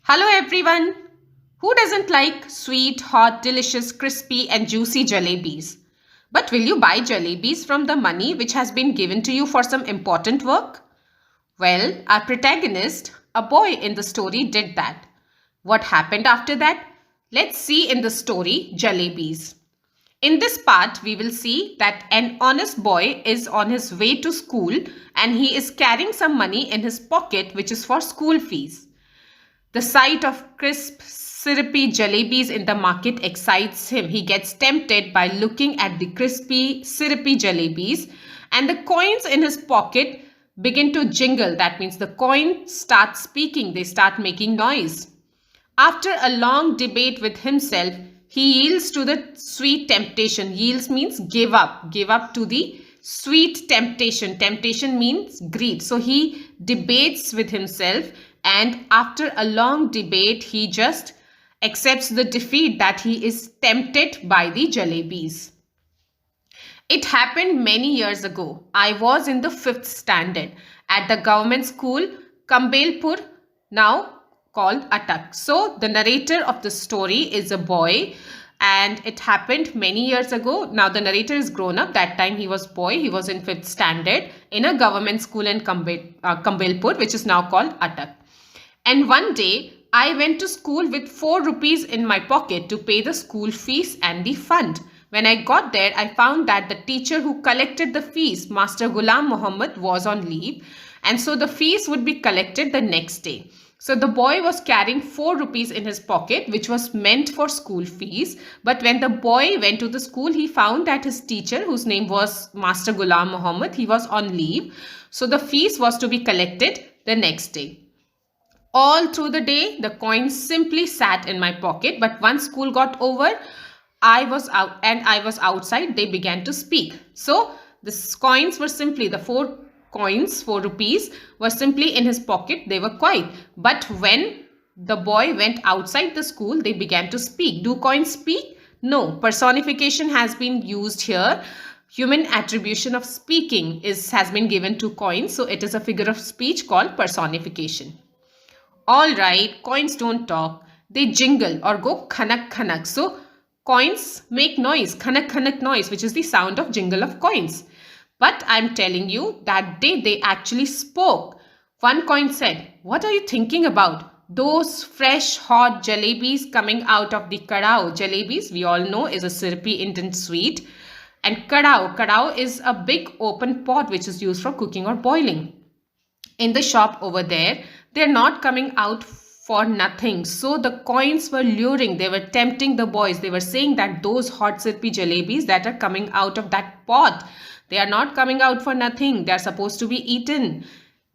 Hello everyone. Who doesn't like sweet, hot, delicious, crispy and juicy jalebis? But will you buy jalebis from the money which has been given to you for some important work? Well, our protagonist, a boy in the story, did that. What happened after that? Let's see in the story Jalebis. In this part, we will see that an honest boy is on his way to school and he is carrying some money in his pocket which is for school fees. The sight of crisp, syrupy jalebis in the market excites him. He gets tempted by looking at the crispy, syrupy jalebis, and the coins in his pocket begin to jingle. That means the coins start speaking, they start making noise. After a long debate with himself, he yields to the sweet temptation. Yields means give up to the sweet temptation. Temptation means greed. So he debates with himself, and after a long debate, he just accepts the defeat that he is tempted by the jalebis. It happened many years ago. I was in the 5th standard at the government school Kambelpur, now called Atak. So the narrator of the story is a boy and it happened many years ago. Now the narrator is grown up. That time he was boy. He was in 5th standard in a government school in Kambelpur, which is now called Atak. And one day I went to school with 4 rupees in my pocket to pay the school fees and the fund. When I got there, I found that the teacher who collected the fees, Master Ghulam Muhammad, was on leave, and so the fees would be collected the next day. So the boy was carrying 4 rupees in his pocket, which was meant for school fees. But when the boy went to the school, he found that his teacher, whose name was Master Ghulam Muhammad, he was on leave. So the fees was to be collected the next day. All through the day, the coins simply sat in my pocket. But once school got over, I was outside, they began to speak. So the coins were simply, the 4 coins, 4 rupees, were simply in his pocket. They were quiet. But when the boy went outside the school, they began to speak. Do coins speak? No. Personification has been used here. Human attribution of speaking has been given to coins. So it is a figure of speech called personification. All right, coins don't talk. They jingle or go khanak khanak. So coins make noise, khanak khanak noise, which is the sound of jingle of coins. But I'm telling you, that day they actually spoke. One coin said, "What are you thinking about? Those fresh hot jalebis coming out of the kadao." Jalebis, we all know, is a syrupy Indian sweet. And kadao is a big open pot which is used for cooking or boiling. In the shop over there, they're not coming out for nothing. So the coins were luring, they were tempting the boys. They were saying that those hot syrupy jalebis that are coming out of that pot, they are not coming out for nothing. They are supposed to be eaten.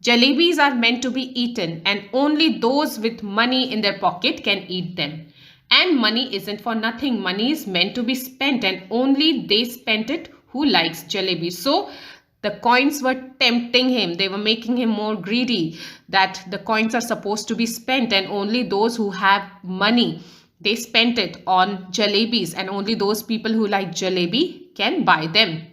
Jalebis are meant to be eaten, and only those with money in their pocket can eat them. And money isn't for nothing. Money is meant to be spent, and only they spent it who likes jalebis. So the coins were tempting him. They were making him more greedy, that the coins are supposed to be spent and only those who have money, they spent it on jalebis, and only those people who like jalebi can buy them.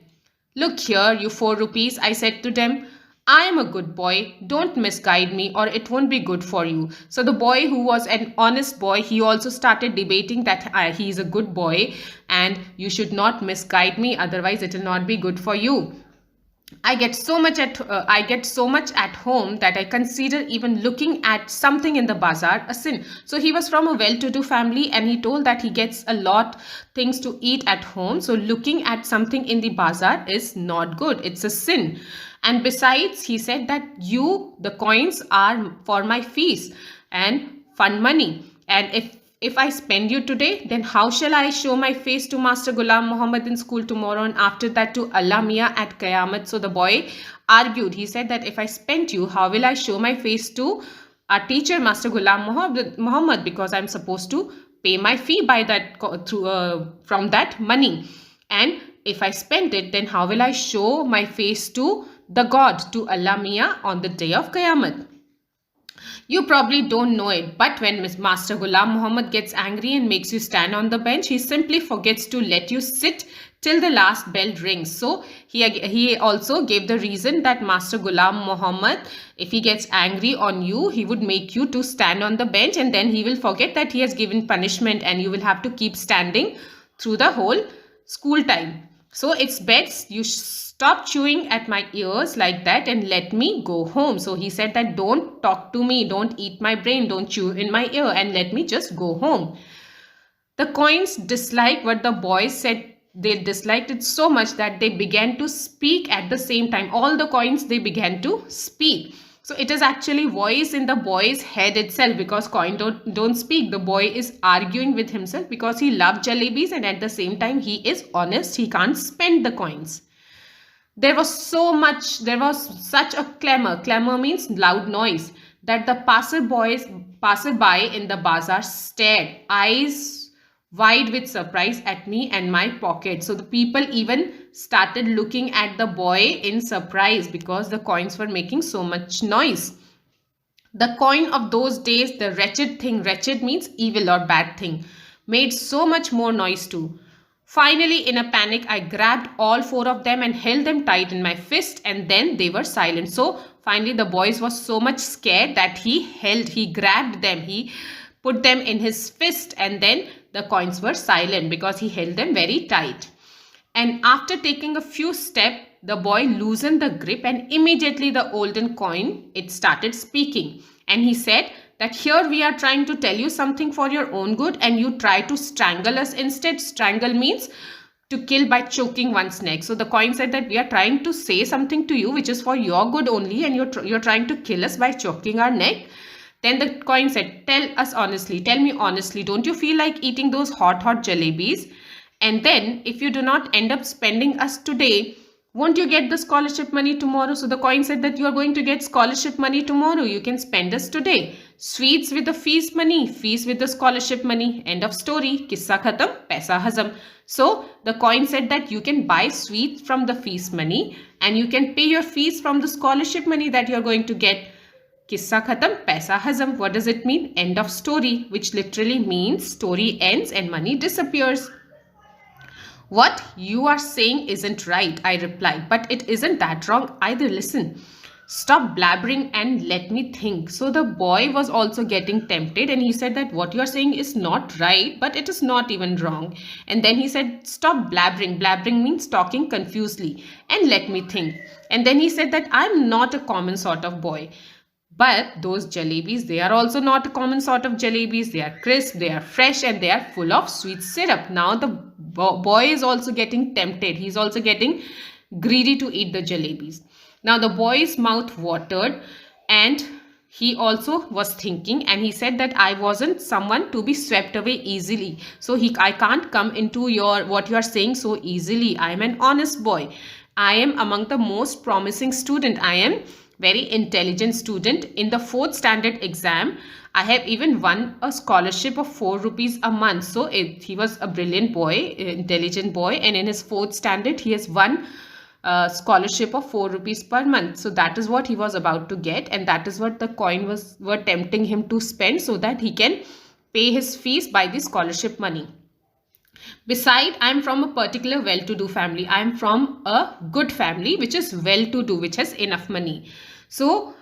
"Look here, you 4 rupees," I said to them. "I am a good boy. Don't misguide me or it won't be good for you." So the boy, who was an honest boy, he also started debating that he is a good boy and you should not misguide me, otherwise it will not be good for you. I get so much at home that I consider even looking at something in the bazaar a sin. So he was from a well-to-do family and he told that he gets a lot things to eat at home. So looking at something in the bazaar is not good. It's a sin. And besides, he said that the coins are for my fees and fund money. And if I spend you today, then how shall I show my face to Master Ghulam Muhammad in school tomorrow, and after that to Allah Mia at Qayamat? So the boy argued. He said that if I spent you, how will I show my face to our teacher, Master Ghulam Muhammad, because I'm supposed to pay my fee by that from that money. And if I spent it, then how will I show my face to the God, to Allah Mia, on the day of Qayamat? You probably don't know it, but when Master Ghulam Muhammad gets angry and makes you stand on the bench, he simply forgets to let you sit till the last bell rings. So he also gave the reason that Master Ghulam Muhammad, if he gets angry on you, he would make you to stand on the bench, and then he will forget that he has given punishment and you will have to keep standing through the whole school time. So it's best you stop chewing at my ears like that and let me go home. So he said that don't talk to me, don't eat my brain, don't chew in my ear, and let me just go home. The coins disliked what the boys said. They disliked it so much that they began to speak at the same time. All the coins, they began to speak. So it is actually voice in the boy's head itself, because coin don't speak. The boy is arguing with himself because he loved jalebis, and at the same time he is honest. He can't spend the coins. There was such a clamor. Clamor means loud noise, that the passerby in the bazaar stared, eyes wide with surprise, at me and my pocket. So the people even started looking at the boy in surprise because the coins were making so much noise. The coin of those days, the wretched thing, wretched means evil or bad thing, made so much more noise too. Finally, in a panic, I grabbed all four of them and held them tight in my fist, and then they were silent. So finally, the boys was so much scared that he grabbed them, he put them in his fist, and then the coins were silent because he held them very tight. And after taking a few steps, the boy loosened the grip, and immediately the golden coin, it started speaking. And he said that here we are trying to tell you something for your own good, and you try to strangle us instead. Strangle means to kill by choking one's neck. So the coin said that we are trying to say something to you which is for your good only, and you're trying to kill us by choking our neck. Then the coin said, tell me honestly, don't you feel like eating those hot jalebis? And then if you do not end up spending us today, won't you get the scholarship money tomorrow? So the coin said that you are going to get scholarship money tomorrow. You can spend us today. Sweets with the fees money, fees with the scholarship money. End of story. Kissa khatam, paisa hazam. So the coin said that you can buy sweets from the fees money, and you can pay your fees from the scholarship money that you are going to get. Kissa khatam, paisa hazam. What does it mean? End of story, which literally means story ends and money disappears. What you are saying isn't right, I replied, but it isn't that wrong either. Listen, stop blabbering and let me think. So the boy was also getting tempted, and he said that what you are saying is not right, but it is not even wrong. And then he said, stop blabbering. Blabbering means talking confusedly, and let me think. And then he said that I'm not a common sort of boy. But those jalebis, they are also not a common sort of jalebis. They are crisp, they are fresh, and they are full of sweet syrup. Now the boy is also getting tempted. He's also getting greedy to eat the jalebis. Now the boy's mouth watered, and he also was thinking, and he said that I wasn't someone to be swept away easily. So I can't come into what you are saying so easily. I am an honest boy. I am among the most promising student. I am very intelligent student. In the 4th standard exam, I have even won a scholarship of 4 rupees a month. So he was a brilliant boy, intelligent boy, and in his 4th standard, he has won a scholarship of 4 rupees per month. So that is what he was about to get, and that is what the coin were tempting him to spend, so that he can pay his fees by the scholarship money. Besides, I am from a particular well-to-do family. I am from a good family which is well-to-do, which has enough money. So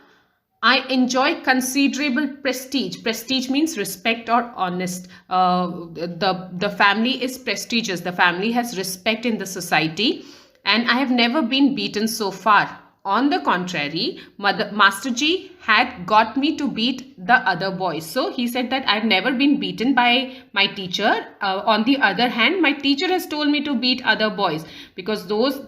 I enjoy considerable prestige. Prestige means respect or honest. The family is prestigious. The family has respect in the society, and I have never been beaten so far. On the contrary, Master Ji had got me to beat the other boys. So he said that I've never been beaten by my teacher. On the other hand, my teacher has told me to beat other boys, because those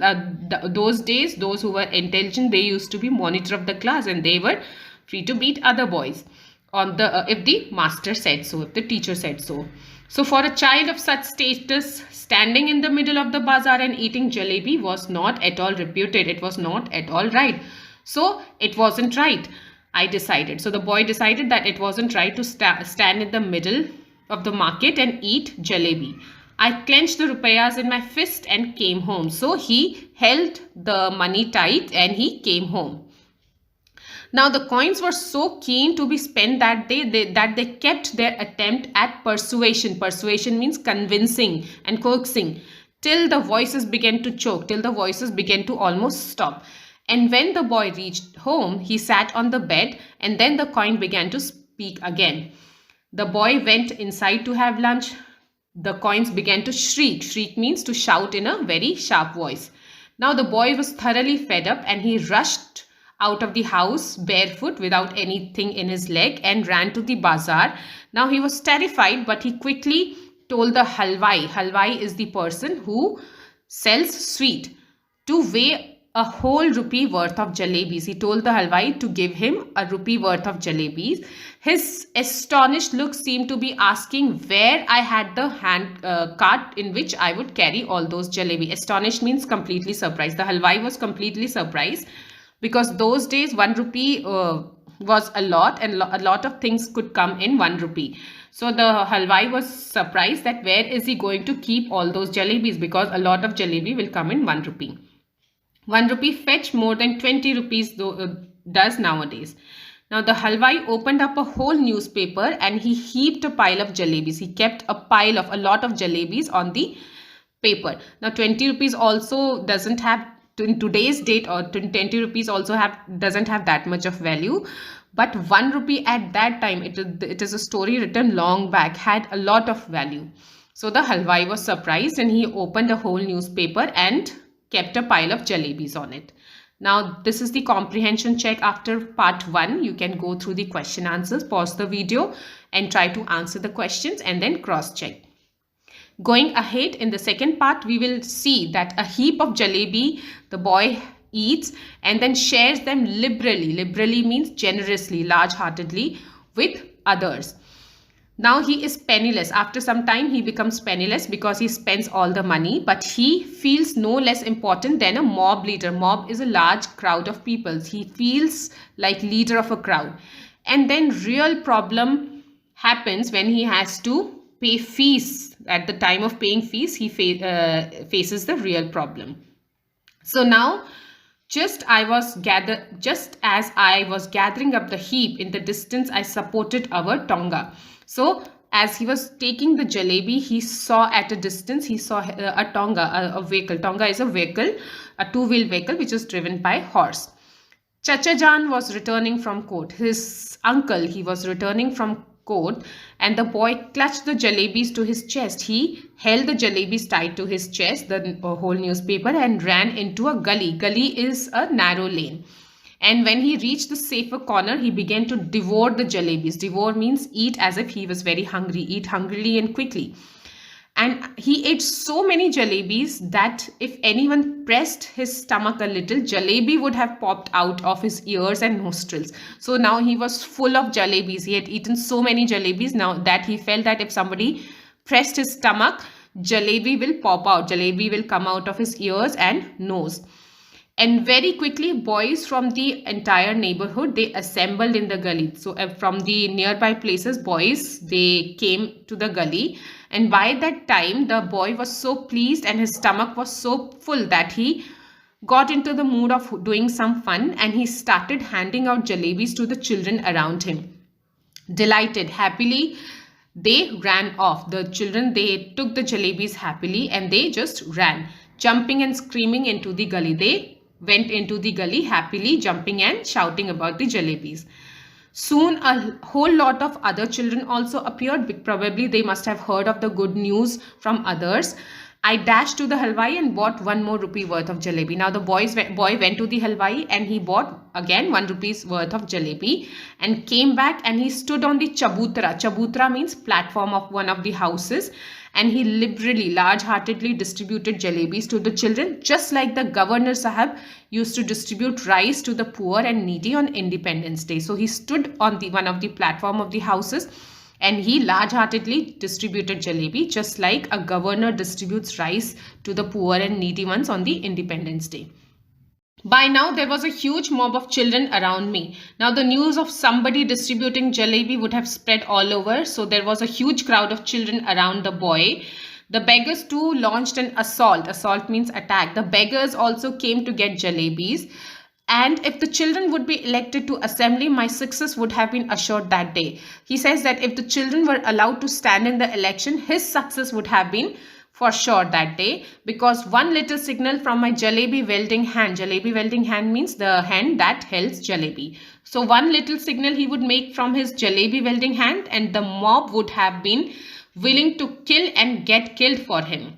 days, those who were intelligent, they used to be monitor of the class, and they were free to beat other boys if the master said so, if the teacher said so. So for a child of such status, standing in the middle of the bazaar and eating jalebi was not at all reputed. It was not at all right. So it wasn't right, I decided. So the boy decided that it wasn't right to stand in the middle of the market and eat jalebi. I clenched the rupayas in my fist and came home. So he held the money tight and he came home. Now the coins were so keen to be spent that they kept their attempt at persuasion. Persuasion means convincing and coaxing, till the voices began to choke, till the voices began to almost stop. And when the boy reached home, he sat on the bed, and then the coin began to speak again. The boy went inside to have lunch. The coins began to shriek. Shriek means to shout in a very sharp voice. Now the boy was thoroughly fed up, and he rushed out of the house barefoot without anything in his leg and ran to the bazaar. Now he was terrified, but he quickly told the halwai. Halwai is the person who sells sweet, to weigh a whole rupee worth of jalebis. He told the halwai to give him a rupee worth of jalebis. His astonished look seemed to be asking where I had the hand cart in which I would carry all those jalebi. Astonished means completely surprised. The halwai was completely surprised, because those days 1 rupee was a lot, and a lot of things could come in 1 rupee. So the halwai was surprised that where is he going to keep all those jalebis, because a lot of jalebi will come in 1 rupee. 1 rupee fetch more than 20 rupees does nowadays. Now the halwai opened up a whole newspaper, and he heaped a pile of jalebis. He kept a lot of jalebis on the paper. Now 20 rupees also doesn't have, in today's date, or 20 rupees also doesn't have that much of value. But 1 rupee at that time, it is a story written long back, had a lot of value. So the halwai was surprised, and he opened a whole newspaper and kept a pile of jalebis on it. Now this is the comprehension check after part 1. You can go through the question answers, pause the video and try to answer the questions, and then cross check. Going ahead, in the second part, we will see that a heap of jalebi the boy eats and then shares them liberally. Liberally means generously, large-heartedly, with others. Now he is penniless. After some time, he becomes penniless because he spends all the money, but he feels no less important than a mob leader. Mob is a large crowd of people. He feels like leader of a crowd. And then real problem happens when he has to pay fees. At the time of paying fees, he faces the real problem. So now, just as I was gathering up the heap, in the distance I supported our Tonga. So as he was taking the jalebi, he saw at a distance, he saw a Tonga, a vehicle. Tonga is a vehicle, a two-wheel vehicle which is driven by horse. Chacha Jan was returning from court. His uncle, he was returning from court, and the boy clutched the jalebis to his chest. He held the jalebis tight to his chest, the whole newspaper, and ran into a gully. Gully is a narrow lane. And when he reached the safer corner, he began to devour the jalebis. Devour means eat as if he was very hungry, eat hungrily and quickly. And he ate so many jalebis that if anyone pressed his stomach a little, jalebi would have popped out of his ears and nostrils. So now he was full of jalebis. He had eaten so many jalebis now that he felt that if somebody pressed his stomach, jalebi will pop out. Jalebi will come out of his ears and nose. And very quickly, boys from the entire neighborhood, they assembled in the gully. So from the nearby places, boys, they came to the gully. And by that time, the boy was so pleased and his stomach was so full that he got into the mood of doing some fun, and he started handing out jalebis to the children around him. Delighted, happily, they ran off. The children, they took the jalebis happily and they just ran, jumping and screaming into the gully. They went into the gully happily, jumping and shouting about the jalebis. Soon a whole lot of other children also appeared. Probably they must have heard of the good news from others. I dashed to the halwai and bought 1 more rupee worth of jalebi. Now the boy went to the halwai and he bought again 1 rupee's worth of jalebi and came back, and he stood on the chabutra. Chabutra means platform of one of the houses, and he liberally, large-heartedly distributed jalebis to the children, just like the Governor Sahab used to distribute rice to the poor and needy on Independence Day. So he stood on one of the platform of the houses and he large-heartedly distributed jalebi, just like a governor distributes rice to the poor and needy ones on the Independence Day. By now, there was a huge mob of children around me. Now, the news of somebody distributing jalebi would have spread all over. So, there was a huge crowd of children around the boy. The beggars too launched an assault. Assault means attack. The beggars also came to get jalebis. And if the children would be elected to assembly, my success would have been assured that day. He says that if the children were allowed to stand in the election, his success would have been for sure that day, because one little signal from my jalebi welding hand. Jalebi welding hand means the hand that holds jalebi. So one little signal he would make from his jalebi welding hand, and the mob would have been willing to kill and get killed for him.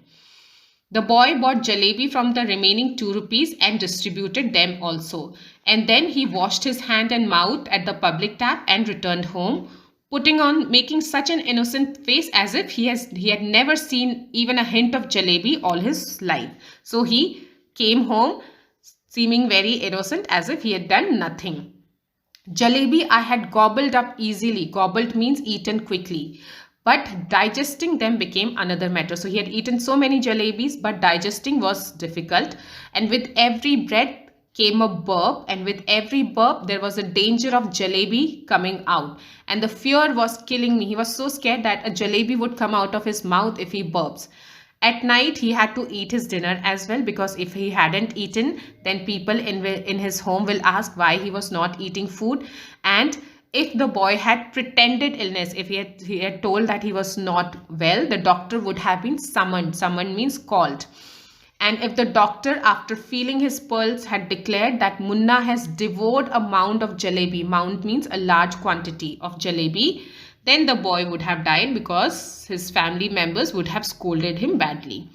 The boy bought jalebi from the remaining 2 rupees and distributed them also. And then he washed his hand and mouth at the public tap and returned home, making such an innocent face as if he had never seen even a hint of jalebi all his life. So he came home seeming very innocent, as if he had done nothing. Jalebi I had gobbled up easily. Gobbled means eaten quickly. But digesting them became another matter. So he had eaten so many jalebis, but digesting was difficult. And with every breath came a burp. And with every burp, there was a danger of jalebi coming out. And the fear was killing me. He was so scared that a jalebi would come out of his mouth if he burps. At night, he had to eat his dinner as well, because if he hadn't eaten, then people in his home will ask why he was not eating food. And if the boy had pretended illness, if he had told that he was not well, the doctor would have been summoned. Summoned means called. And if the doctor, after feeling his pulse, had declared that Munna has devoured a mound of jalebi, mound means a large quantity of jalebi, then the boy would have died, because his family members would have scolded him badly.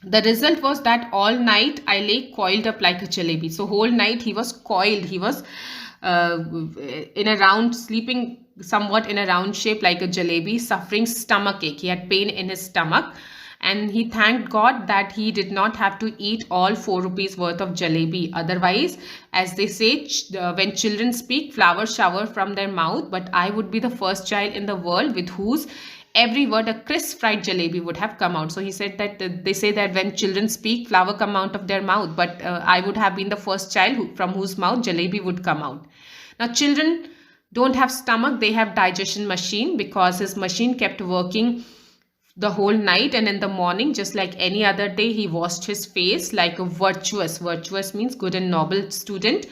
The result was that all night I lay coiled up like a jalebi. So whole night he was coiled. He was sleeping somewhat in a round shape like a jalebi, suffering stomachache. He had pain in his stomach, and he thanked God that he did not have to eat all 4 rupees worth of jalebi. Otherwise, as they say, when children speak, flowers shower from their mouth, but I would be the first child in the world with whose every word a crisp fried jalebi would have come out. So he said that they say that when children speak, flower come out of their mouth, but I would have been the first child from whose mouth jalebi would come out. Now children don't have stomach, they have digestion machine, because his machine kept working the whole night, and in the morning, just like any other day, he washed his face like a virtuous means good and noble student,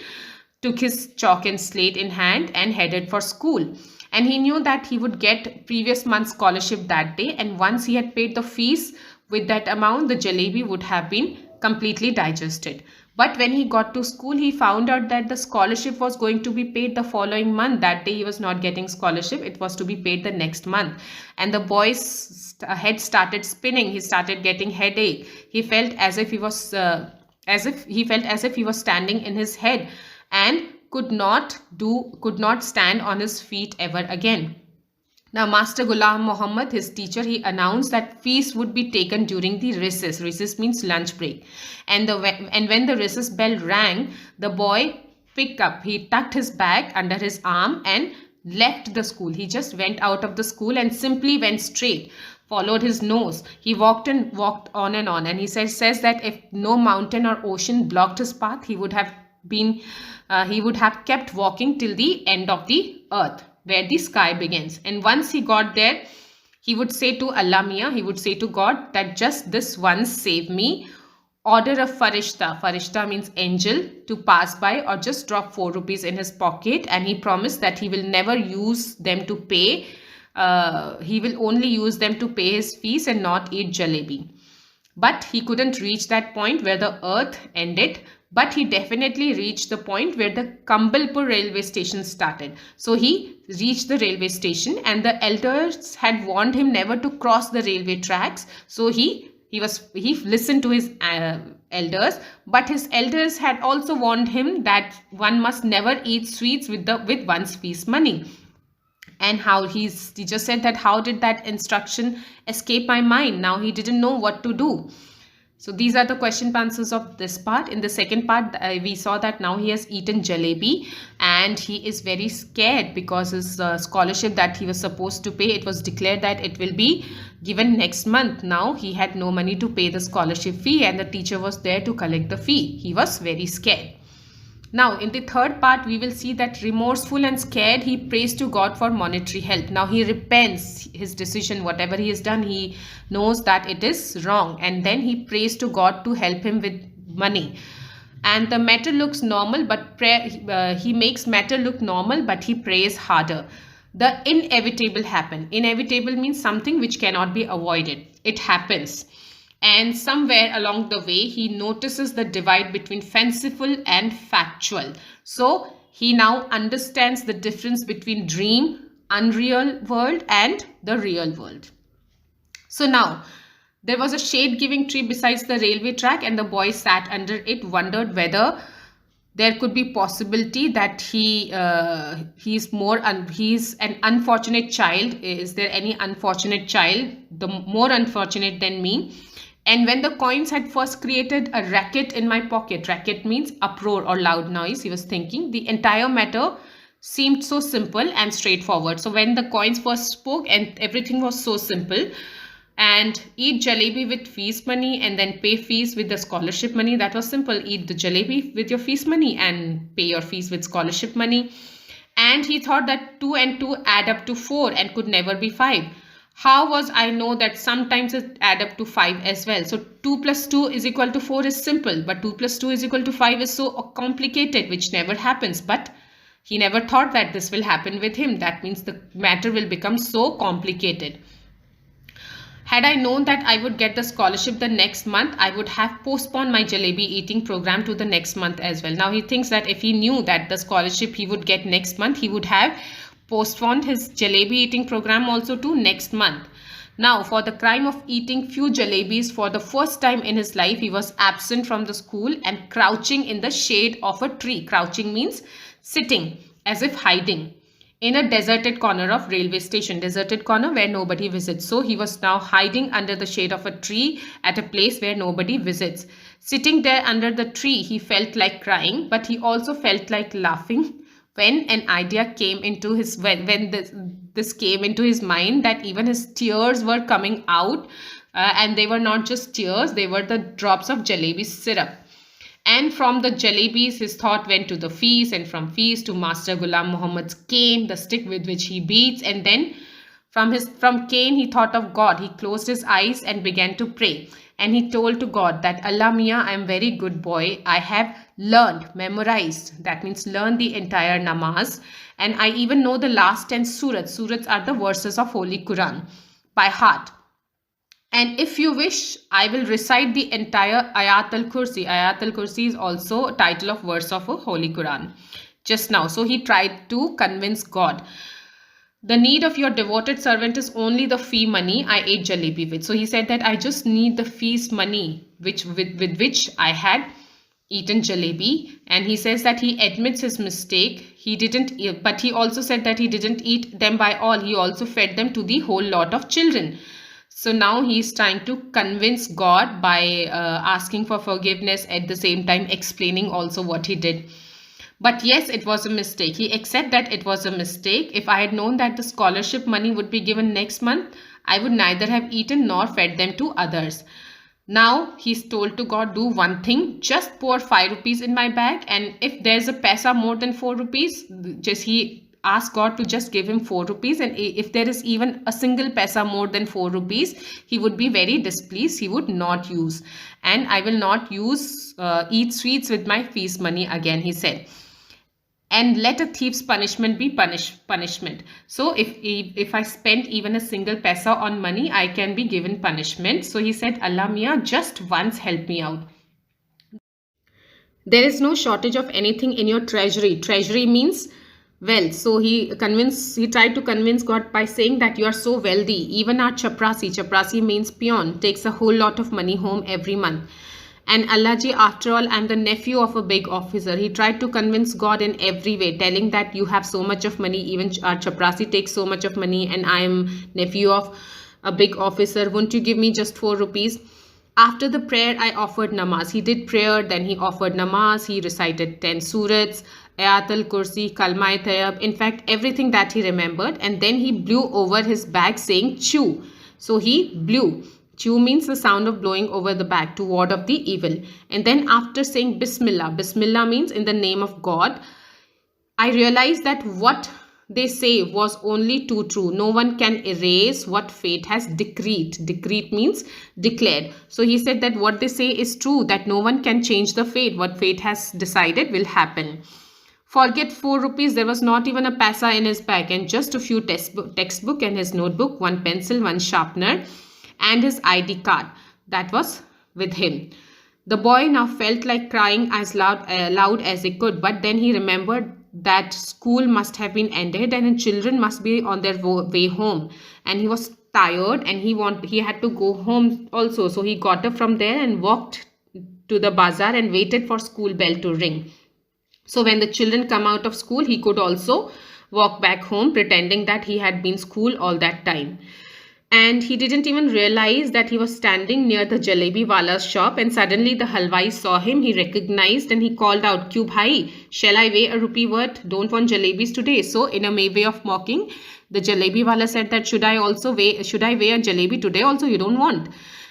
took his chalk and slate in hand and headed for school. And he knew that he would get previous month's scholarship that day, and once he had paid the fees with that amount, the jalebi would have been completely digested. But when he got to school, he found out that the scholarship was going to be paid the following month. That day he was not getting scholarship, it was to be paid the next month. And the boy's head started spinning. He started getting headache. He felt as if he was standing in his head, and could not stand on his feet ever again. Now Master Ghulam Muhammad, his teacher, he announced that fees would be taken during the recess. Recess means lunch break. And when the recess bell rang, the boy he tucked his bag under his arm and left the school. He just went out of the school and simply went straight, followed his nose. He walked on and on. And he says that if no mountain or ocean blocked his path, he would have kept walking till the end of the earth, where the sky begins. And once he got there, he would say to Allah Mia, he would say to God that just this once save me. Order a farishta. Farishta means angel, to pass by or just drop 4 rupees in his pocket, and he promised that he will never use them to pay. He will only use them to pay his fees and not eat jalebi. But he couldn't reach that point where the earth ended. But he definitely reached the point where the Kambalpur railway station started. So he reached the railway station, and the elders had warned him never to cross the railway tracks. So he listened to his elders, but his elders had also warned him that one must never eat sweets with one's fees money. And how he just said that, how did that instruction escape my mind? Now he didn't know what to do. So these are the question answers of this part. In the second part, we saw that now he has eaten jalebi and he is very scared because his scholarship that he was supposed to pay, it was declared that it will be given next month. Now he had no money to pay the scholarship fee and the teacher was there to collect the fee. He was very scared. Now in the third part, we will see that remorseful and scared, he prays to God for monetary help. Now he repents his decision, whatever he has done, he knows that it is wrong, and then he prays to God to help him with money. And the matter looks normal, but he makes matter look normal, but he prays harder. The inevitable happen. Inevitable means something which cannot be avoided. It happens. And somewhere along the way, he notices the divide between fanciful and factual. So he now understands the difference between dream, unreal world, and the real world. So now, there was a shade-giving tree besides the railway track, and the boy sat under it, wondered whether there could be possibility that he's an unfortunate child. Is there any unfortunate child, the more unfortunate than me? And when the coins had first created a racket in my pocket, racket means uproar or loud noise, he was thinking, the entire matter seemed so simple and straightforward. So when the coins first spoke and everything was so simple, and eat jalebi with fees money and then pay fees with the scholarship money, that was simple. Eat the jalebi with your fees money and pay your fees with scholarship money. And he thought that 2 and 2 add up to 4 and could never be 5. How was I know that sometimes it add up to 5 as well? So 2 plus 2 is equal to 4 is simple, but 2 plus 2 is equal to 5 is so complicated, which never happens. But he never thought that this will happen with him. That means the matter will become so complicated. Had I known that I would get the scholarship the next month, I would have postponed my jalebi eating program to the next month as well. Now he thinks that if he knew that the scholarship he would get next month, he would have postponed his jalebi eating program also to next month. Now, for the crime of eating few jalebis for the first time in his life, he was absent from the school and crouching in the shade of a tree. Crouching means sitting, as if hiding, in a deserted corner of railway station. Deserted corner where nobody visits. So he was now hiding under the shade of a tree at a place where nobody visits. Sitting there under the tree, he felt like crying, but he also felt like laughing when an idea came into his this came into his mind, that even his tears were coming out, and they were not just tears, they were the drops of jalebi syrup. And from the jalebis, his thought went to the fees, and from fees to Master Ghulam Muhammad's cane, the stick with which he beats. And then from cane, he thought of God. He closed his eyes and began to pray. And he told to God that, Allah Mia, I am very good boy. I have learned, memorized. That means learned the entire namaz. And I even know the last 10 surats. Surats are the verses of Holy Quran by heart. And if you wish, I will recite the entire Ayat al-Kursi. Ayat al-Kursi is also a title of verse of a Holy Quran. Just now. So he tried to convince God. The need of your devoted servant is only the fee money I ate jalebi with. So he said that I just need the fees money with which I had eaten jalebi. And he says that he admits his mistake. He didn't, but he also said that he didn't eat them by all. He also fed them to the whole lot of children. So now he is trying to convince God by asking for forgiveness, at the same time explaining also what he did. But yes, it was a mistake. He accepted that it was a mistake. If I had known that the scholarship money would be given next month, I would neither have eaten nor fed them to others. Now he's told to God, do one thing, just pour 5 rupees in my bag, and if there's a paisa more than 4 rupees, he ask God to just give him 4 rupees, and if there is even a single paisa more than 4 rupees, he would be very displeased. He would not use, and I will not use eat sweets with my fees money again, he said. And let a thief's punishment be punishment. So if I spend even a single paisa on money, I can be given punishment. So he said, Allah Mia, just once help me out. There is no shortage of anything in your treasury. Treasury means wealth. So he tried to convince God by saying that you are so wealthy. Even our chaprasi means peon, takes a whole lot of money home every month. And Allah ji, after all, I am the nephew of a big officer. He tried to convince God in every way, telling that you have so much of money, even our chaprasi takes so much of money, and I am nephew of a big officer. Won't you give me just 4 rupees? After the prayer, I offered namaz. He did prayer, then he offered namaz. He recited 10 surats, Ayat al-Kursi, Kalma-e-Tayyib, in fact, everything that he remembered. And then he blew over his bag saying, chew. So he blew. Chew means the sound of blowing over the bag to ward off the evil. And then after saying Bismillah, Bismillah means in the name of God, I realized that what they say was only too true. No one can erase what fate has decreed. Decreed means declared. So he said that what they say is true, that no one can change the fate. What fate has decided will happen. Forget 4 rupees, there was not even a paisa in his bag, and just a few textbook and his notebook, one pencil, one sharpener, and his ID card. That was with him. The boy now felt like crying as loud as he could, but then he remembered that school must have been ended and the children must be on their way home, and he was tired and he had to go home also. So he got up from there and walked to the bazaar and waited for school bell to ring. So when the children come out of school, he could also walk back home pretending that he had been school all that time. And he didn't even realize that he was standing near the jalebi wala's shop, and suddenly the halwai saw him. He recognized and he called out, "Kyun bhai, shall I weigh a rupee worth? Don't want jalebis today." So in a way of mocking, the jalebi wala said that should I weigh a jalebi today also? You don't want.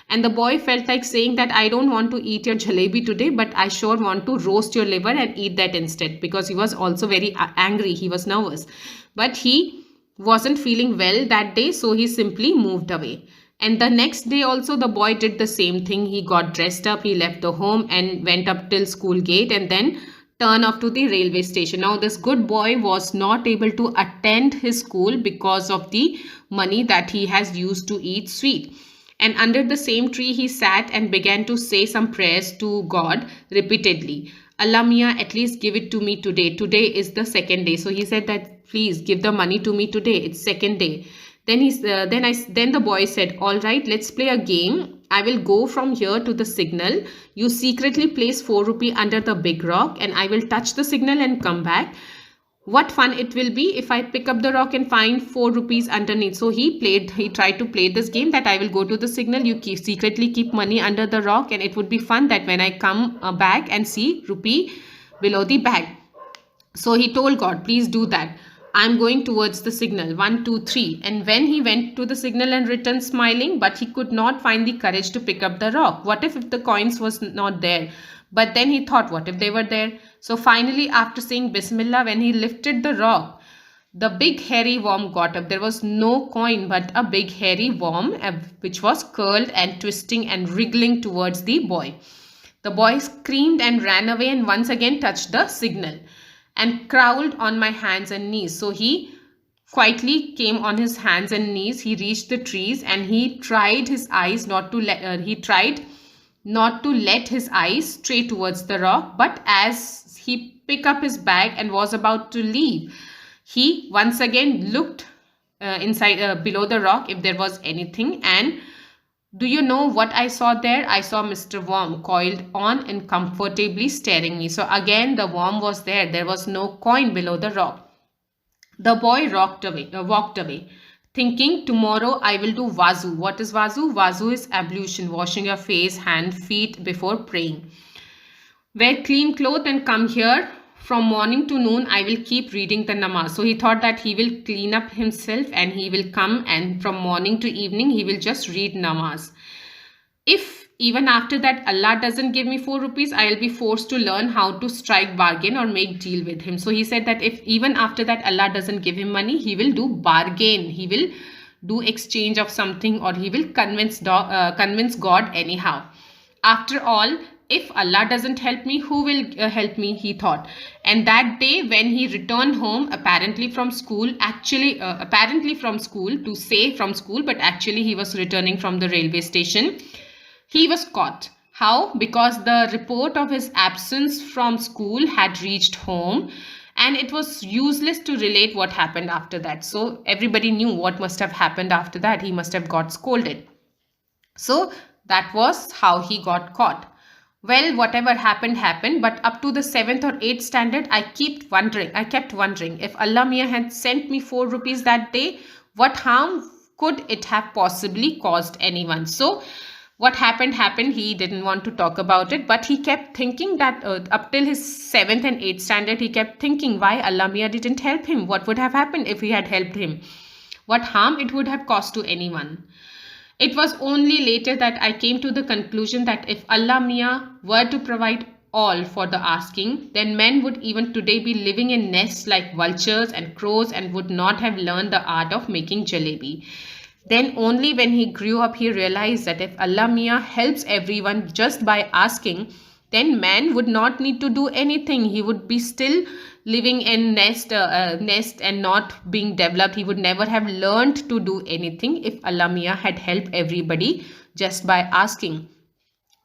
And the boy felt like saying that I don't want to eat your jalebi today, but I sure want to roast your liver and eat that instead, because he was also very angry. He was nervous. But he wasn't feeling well that day, so he simply moved away. And the next day also the boy did the same thing. He got dressed up, he left the home and went up till school gate and then turned off to the railway station. Now this good boy was not able to attend his school because of the money that he has used to eat sweet. And under the same tree he sat and began to say some prayers to God repeatedly. Allah Mia, at least give it to me today. Today is the second day. So he said that please give the money to me today. It's second day. Then the boy said, all right, let's play a game. I will go from here to the signal. You secretly place 4 rupee under the big rock and I will touch the signal and come back. What fun it will be if I pick up the rock and find 4 rupees underneath. So he tried to play this game that I will go to the signal, you secretly keep money under the rock, and it would be fun that when I come back and see rupee below the bag. So he told God, please do that. I'm going towards the signal. 1, 2, 3. And when he went to the signal and returned smiling, but he could not find the courage to pick up the rock. What if the coins was not there? But then he thought, what if they were there? So finally, after saying Bismillah, when he lifted the rock, the big hairy worm got up. There was no coin, but a big hairy worm, which was curled and twisting and wriggling towards the boy. The boy screamed and ran away and once again touched the signal and crawled on my hands and knees. So he quietly came on his hands and knees. He reached the trees and he tried his eyes not to let his eyes stray towards the rock. But as he picked up his bag and was about to leave, he once again looked inside below the rock if there was anything. And do you know what I saw there? I saw Mr. Worm coiled on and comfortably staring me. So again the worm was there. There was no coin below the rock. The boy walked away, thinking, tomorrow I will do wazu. What is wazu? Wazu is ablution, washing your face, hand, feet before praying. Wear clean clothes and come here. From morning to noon, I will keep reading the namaz. So he thought that he will clean up himself and he will come, and from morning to evening, he will just read namaz. If even after that Allah doesn't give me 4 rupees, I will be forced to learn how to strike bargain or make deal with him. So he said that if even after that Allah doesn't give him money, he will do bargain. He will do exchange of something, or he will convince God anyhow. After all, if Allah doesn't help me, who will help me, he thought. And that day when he returned home, apparently from school, but actually he was returning from the railway station, he was caught. How? Because the report of his absence from school had reached home and it was useless to relate what happened after that. So everybody knew what must have happened after that. He must have got scolded. So that was how he got caught. Well, whatever happened, but up to the 7th or 8th standard, I kept wondering if Allah Mia had sent me 4 rupees that day, what harm could it have possibly caused anyone? So what happened, he didn't want to talk about it, but he kept thinking that up till his 7th and 8th standard, he kept thinking why Allah Mia didn't help him. What would have happened if he had helped him? What harm it would have caused to anyone? It was only later that I came to the conclusion that if Allah Mia were to provide all for the asking, then men would even today be living in nests like vultures and crows and would not have learned the art of making jalebi. Then only when he grew up he realized that if Allah Mia helps everyone just by asking, then man would not need to do anything. He would be still living in nest and not being developed. He would never have learned to do anything if Allah Mia had helped everybody just by asking.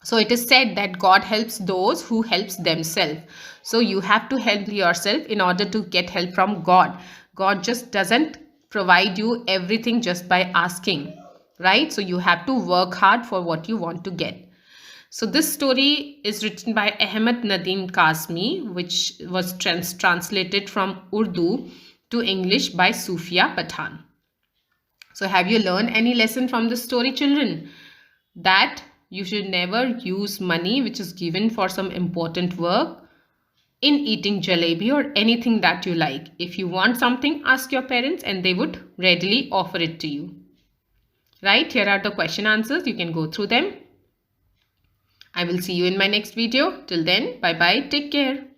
So it is said that God helps those who helps themselves. So you have to help yourself in order to get help from God. God just doesn't provide you everything just by asking, right? So you have to work hard for what you want to get. So this story is written by Ahmed Nadeem Kasmi, which was translated from Urdu to English by Sufia Pathan. So have you learned any lesson from this story, children? That you should never use money which is given for some important work in eating jalebi or anything that you like. If you want something, ask your parents and they would readily offer it to you. Right? Here are the question answers. You can go through them. I will see you in my next video. Till then, bye bye. Take care.